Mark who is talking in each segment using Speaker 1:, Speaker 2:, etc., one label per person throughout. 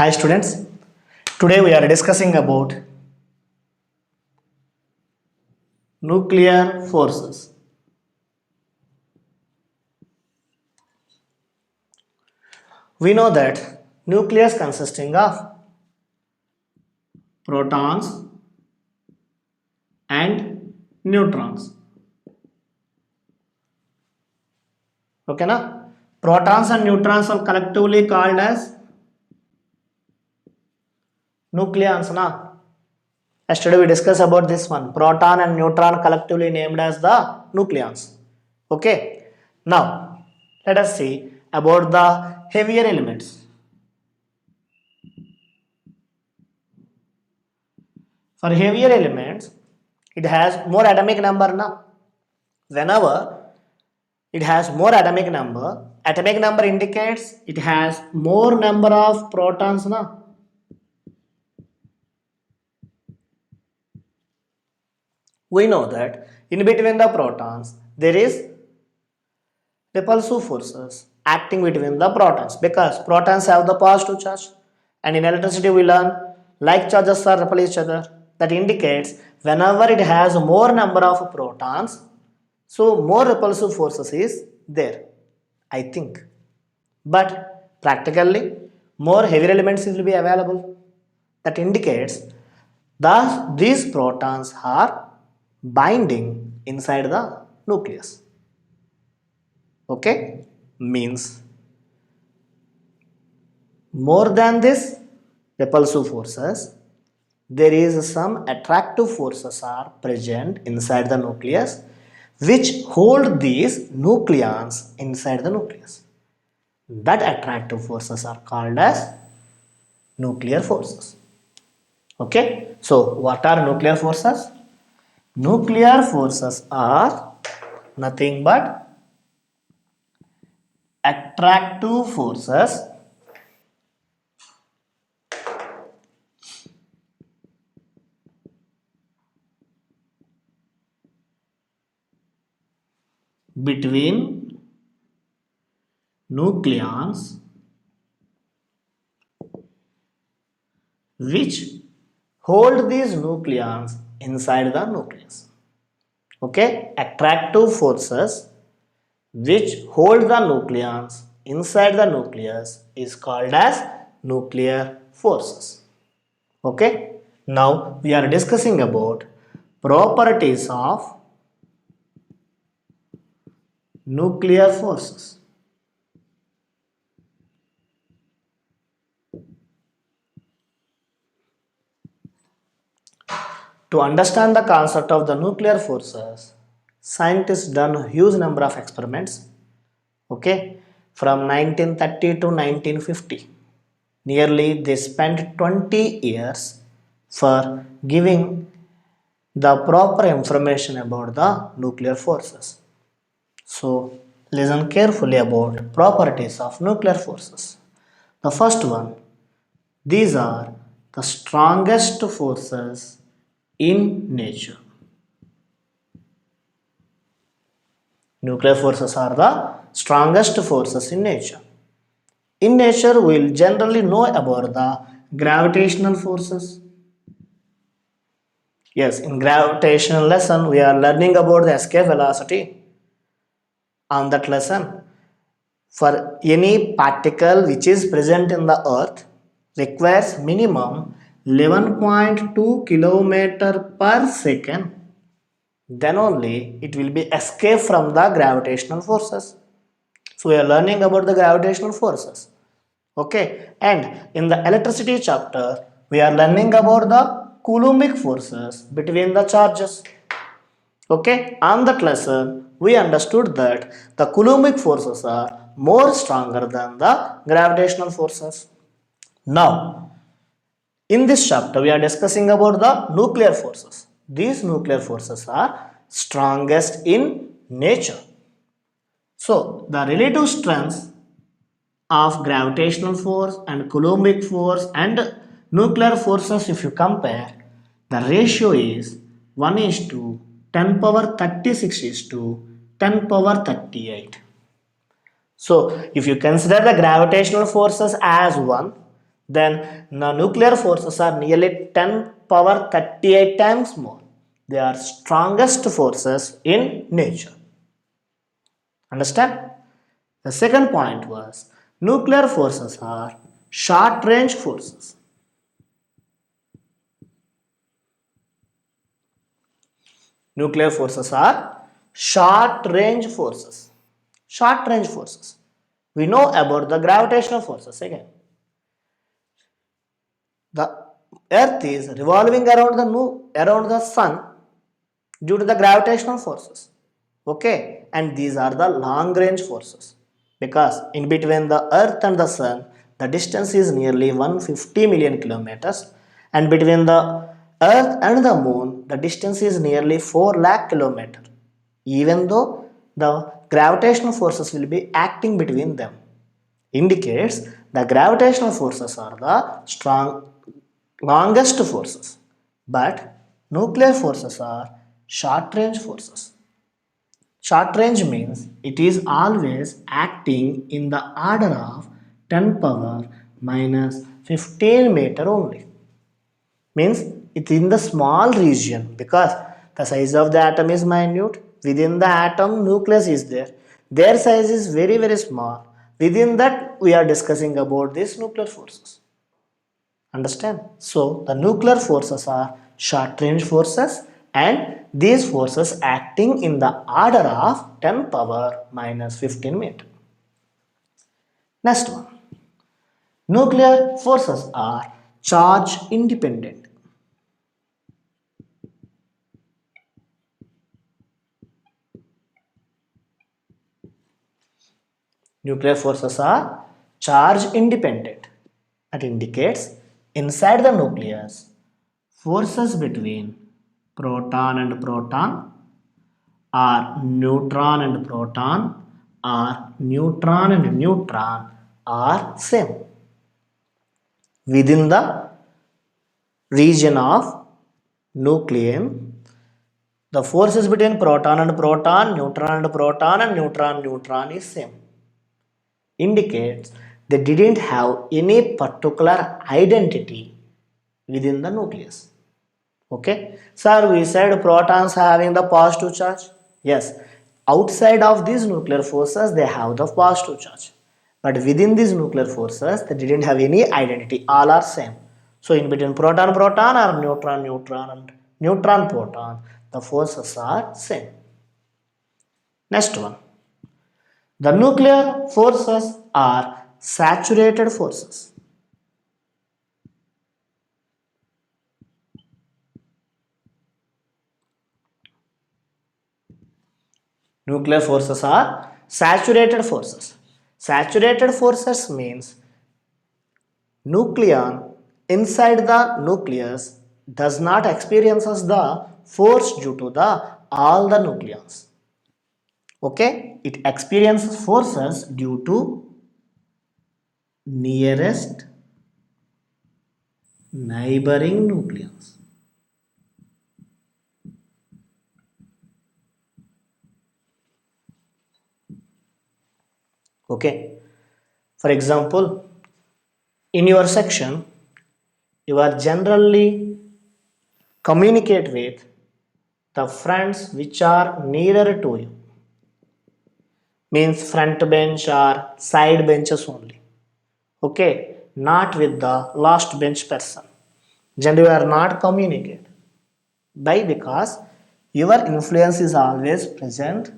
Speaker 1: Hi students, today we are discussing about nuclear forces. We know that nucleus consisting of protons and neutrons. Okay na? Protons and neutrons are collectively called as nucleons na? Yesterday we discussed about this one. Proton and neutron collectively named as the nucleons. Okay. Now let us see about the heavier elements. For heavier elements, it has more atomic number now. Whenever it has more atomic number indicates it has more number of protons now. We know that in between the protons there is repulsive forces acting between the protons because protons have the positive charge, and in electricity we learn like charges are repel each other. That indicates whenever it has more number of protons, so more repulsive forces is there, I think. But practically more heavier elements will be available. That indicates that these protons are binding inside the nucleus. Okay, means more than this repulsive forces, there is some attractive forces are present inside the nucleus which hold these nucleons inside the nucleus. That attractive forces are called as nuclear forces. Okay, so what are nuclear forces? Nuclear forces are nothing but attractive forces between nucleons which hold these nucleons inside the nucleus. Okay, attractive forces which hold the nucleons inside the nucleus is called as nuclear forces. Okay, now we are discussing about properties of nuclear forces. To understand the concept of the nuclear forces, scientists done a huge number of experiments, okay, from 1930 to 1950. Nearly they spent 20 years for giving the proper information about the nuclear forces. So listen carefully about properties of nuclear forces. The first one, these are the strongest forces in nature. Nuclear forces are the strongest forces in nature. In nature, we will generally know about the gravitational forces. Yes, in gravitational lesson, we are learning about the escape velocity. On that lesson, for any particle which is present in the earth requires minimum 11.2 kilometer per second, then only it will be escape from the gravitational forces. So we are learning about the gravitational forces. Okay, and in the electricity chapter, we are learning about the Coulombic forces between the charges. Okay, on that lesson, we understood that the Coulombic forces are more stronger than the gravitational forces. Now, in this chapter, we are discussing about the nuclear forces. These nuclear forces are strongest in nature. So, the relative strengths of gravitational force and Coulombic force and nuclear forces, if you compare, the ratio is 1 is to 10 power 36 is to 10 power 38. So if you consider the gravitational forces as 1, then the nuclear forces are nearly 10 power 38 times more. They are strongest forces in nature. Understand? The second point was nuclear forces are short range forces. Nuclear forces are short range forces. Short range forces. We know about the gravitational forces again. The earth is revolving around the sun due to the gravitational forces. Okay, and these are the long range forces because in between the earth and the sun the distance is nearly 150 million kilometers, and between the earth and the moon the distance is nearly 4 lakh kilometers, even though the gravitational forces will be acting between them, indicates the gravitational forces are the strong longest forces, but nuclear forces are short range forces. Short range means it is always acting in the order of 10 power minus 15 meter only. Means it's in the small region because the size of the atom is minute. Within the atom, nucleus is there. Their size is very, very small. Within that, we are discussing about these nuclear forces. Understand? So the nuclear forces are short range forces, and these forces acting in the order of 10 power minus 15 meter. Next one. Nuclear forces are charge independent. Nuclear forces are charge independent. That indicates inside the nucleus, forces between proton and proton, or neutron and proton, or neutron and neutron are same. Within the region of nucleum, the forces between proton and proton, neutron and proton, and neutron neutron is same. Indicates they didn't have any particular identity within the nucleus. Okay, sir, we said protons having the positive charge. Yes, outside of these nuclear forces they have the positive charge, but within these nuclear forces they didn't have any identity. All are same. So in between proton proton or neutron neutron and neutron proton, the forces are same. Next one. The nuclear forces are saturated forces. Nuclear forces are saturated forces. Saturated forces means nucleon inside the nucleus does not experiences the force due to the all the nucleons. Okay, it experiences forces due to nearest neighboring nucleons. Okay, for example, in your section you are generally communicate with the friends which are nearer to you, means front bench or side benches only. Okay, not with the last bench person. Generally you are not communicate. Why? Because your influence is always present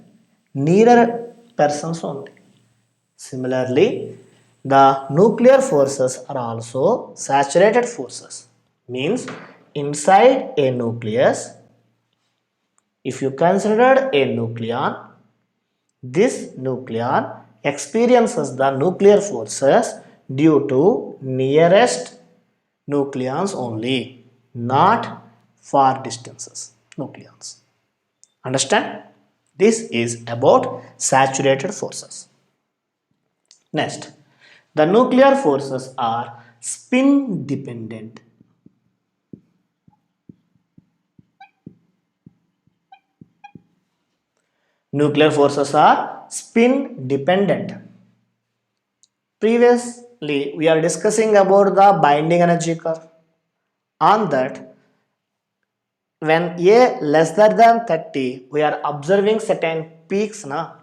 Speaker 1: nearer persons only. Similarly, the nuclear forces are also saturated forces, means inside a nucleus, if you considered a nucleon, this nucleon experiences the nuclear forces due to nearest nucleons only, not far distances nucleons. Understand? This is about saturated forces. Next, the nuclear forces are spin dependent. Nuclear forces are spin dependent. Previously we are discussing about the binding energy curve. On that, when A less than 30, we are observing certain peaks na.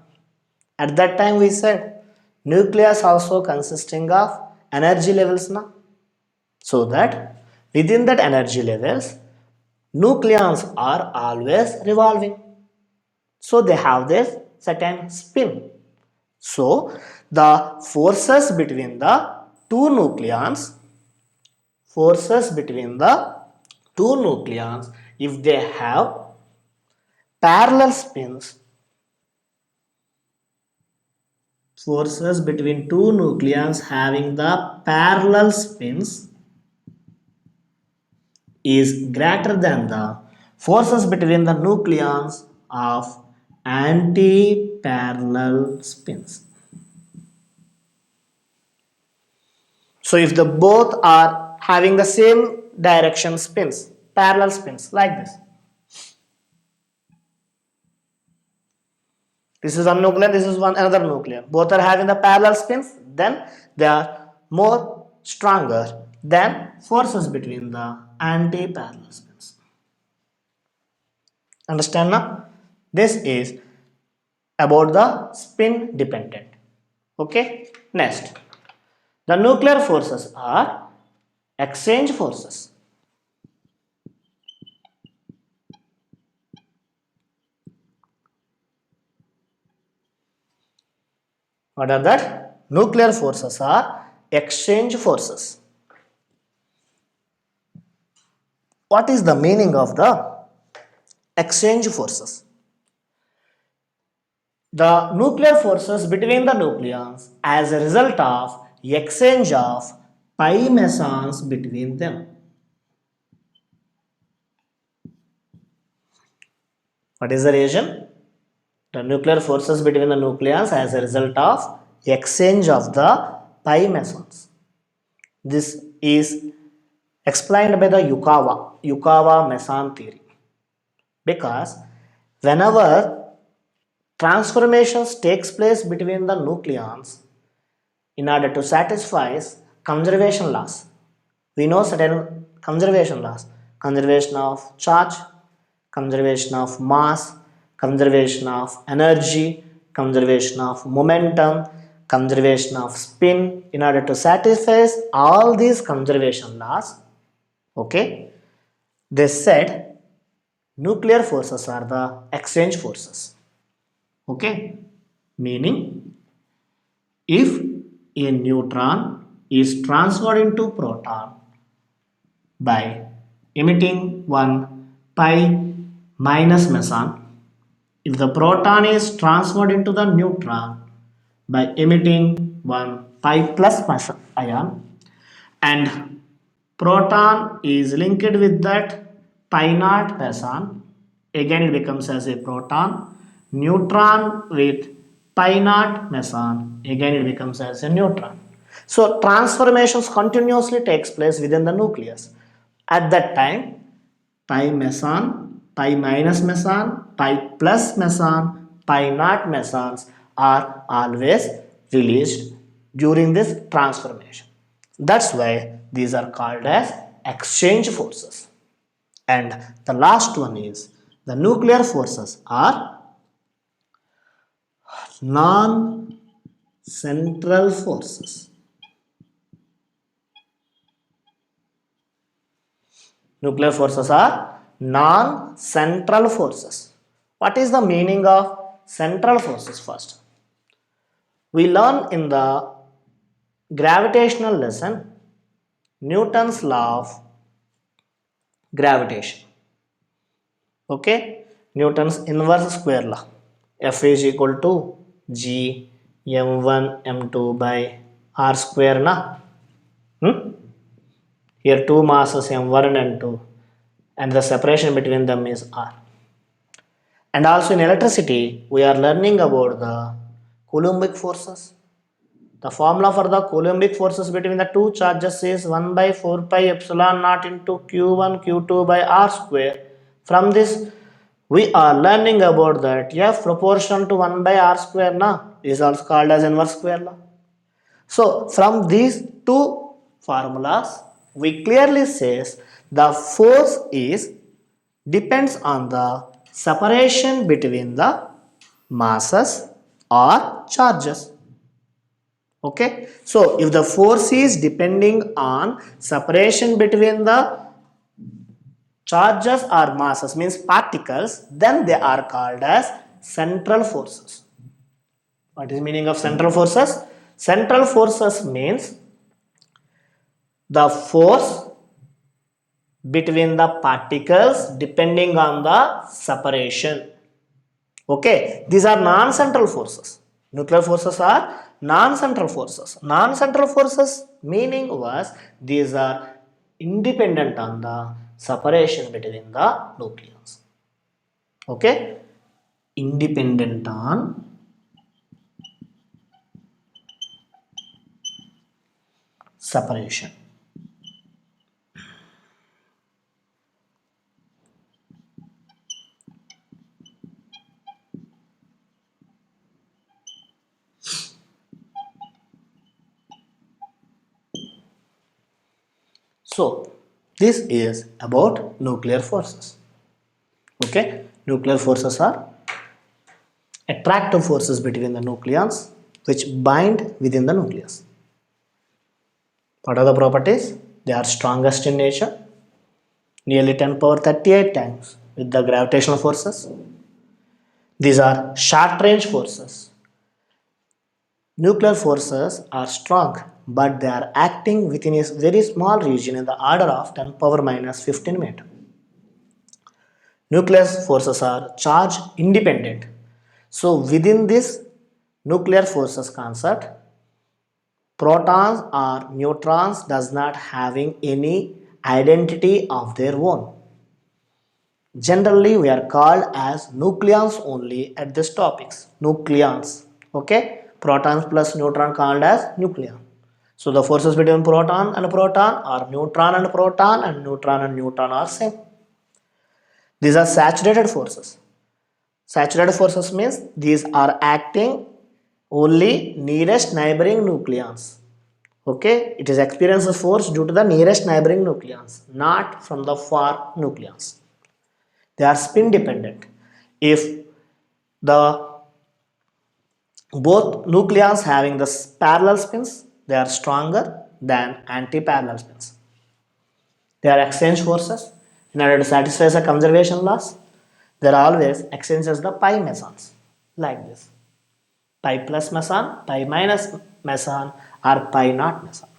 Speaker 1: At that time we said nucleus also consisting of energy levels na. So that within that energy levels, nucleons are always revolving. So they have this certain spin. So the forces between the two nucleons, forces between the two nucleons, if they have parallel spins, forces between two nucleons having the parallel spins is greater than the forces between the nucleons of anti-parallel spins. So if the both are having the same direction spins, parallel spins like this. This is one nucleon, this is one another nucleon. Both are having the parallel spins, then they are more stronger than forces between the anti-parallel spins. Understand now? This is about the spin dependent. Okay, next. The nuclear forces are exchange forces. What are that? Nuclear forces are exchange forces. What is the meaning of the exchange forces? The nuclear forces between the nucleons as a result of exchange of pi mesons between them. What is the reason? The nuclear forces between the nucleons as a result of exchange of the pi mesons. This is explained by the Yukawa meson theory. Because whenever transformations takes place between the nucleons in order to satisfy conservation laws, we know certain conservation laws: conservation of charge, conservation of mass, conservation of energy, conservation of momentum, conservation of spin. In order to satisfy all these conservation laws, okay, they said nuclear forces are the exchange forces. Okay, meaning if a neutron is transferred into proton by emitting one pi minus meson, if the proton is transferred into the neutron by emitting one pi plus meson ion, and proton is linked with that pi naught meson, again it becomes as a proton. Neutron with pi naught meson, again it becomes as a neutron. So transformations continuously takes place within the nucleus. At that time, pi meson, pi minus meson, pi plus meson, pi naught mesons are always released during this transformation. That's why these are called as exchange forces. And the last one is the nuclear forces are non-central forces. Nuclear forces are non-central forces. What is the meaning of central forces first? We learn in the gravitational lesson Newton's law of gravitation. Okay, Newton's inverse square law. F is equal to G m1 m2 by r square na. Here two masses m1 and m2, and the separation between them is r. And also in electricity, we are learning about the Coulombic forces. The formula for the Coulombic forces between the two charges is 1 by 4 pi epsilon naught into q1 q2 by r square. From this, we are learning about that F proportional to 1 by r square na is also called as inverse square law. So from these two formulas we clearly says the force is depends on the separation between the masses or charges. Okay, so if the force is depending on separation between the charges or masses means particles, then they are called as central forces. What is meaning of central forces? Central forces means the force between the particles depending on the separation. Okay, these are non-central forces. Nuclear forces are non-central forces. Non-central forces meaning was these are independent on the separation between the nucleons. Okay, independent on separation. So this is about nuclear forces. Okay, nuclear forces are attractive forces between the nucleons which bind within the nucleus. What are the properties? They are strongest in nature, nearly 10 power 38 times with the gravitational forces. These are short range forces. Nuclear forces are strong, but they are acting within a very small region in the order of 10 power minus 15 meter. Nuclear forces are charge independent. So within this nuclear forces concept, protons or neutrons does not having any identity of their own. Generally, we are called as nucleons only at these topics. Nucleons. Okay? Protons plus neutron called as nucleon. So the forces between proton and proton are neutron and proton and neutron and neutron are same. These are saturated forces. Saturated forces means these are acting only nearest neighboring nucleons. Okay? It is experiences force due to the nearest neighboring nucleons, not from the far nucleons. They are spin dependent. If the both nucleons having the parallel spins, they are stronger than anti-parallel spins. They are exchange forces. In order to satisfy the conservation laws, there are always exchanges the pi mesons like this. Pi plus meson, pi minus meson, or pi not meson.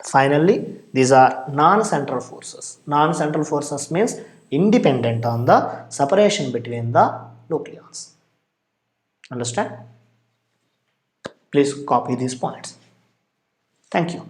Speaker 1: Finally, these are non-central forces. Non-central forces means independent on the separation between the nucleons. Understand? Please copy these points. Thank you.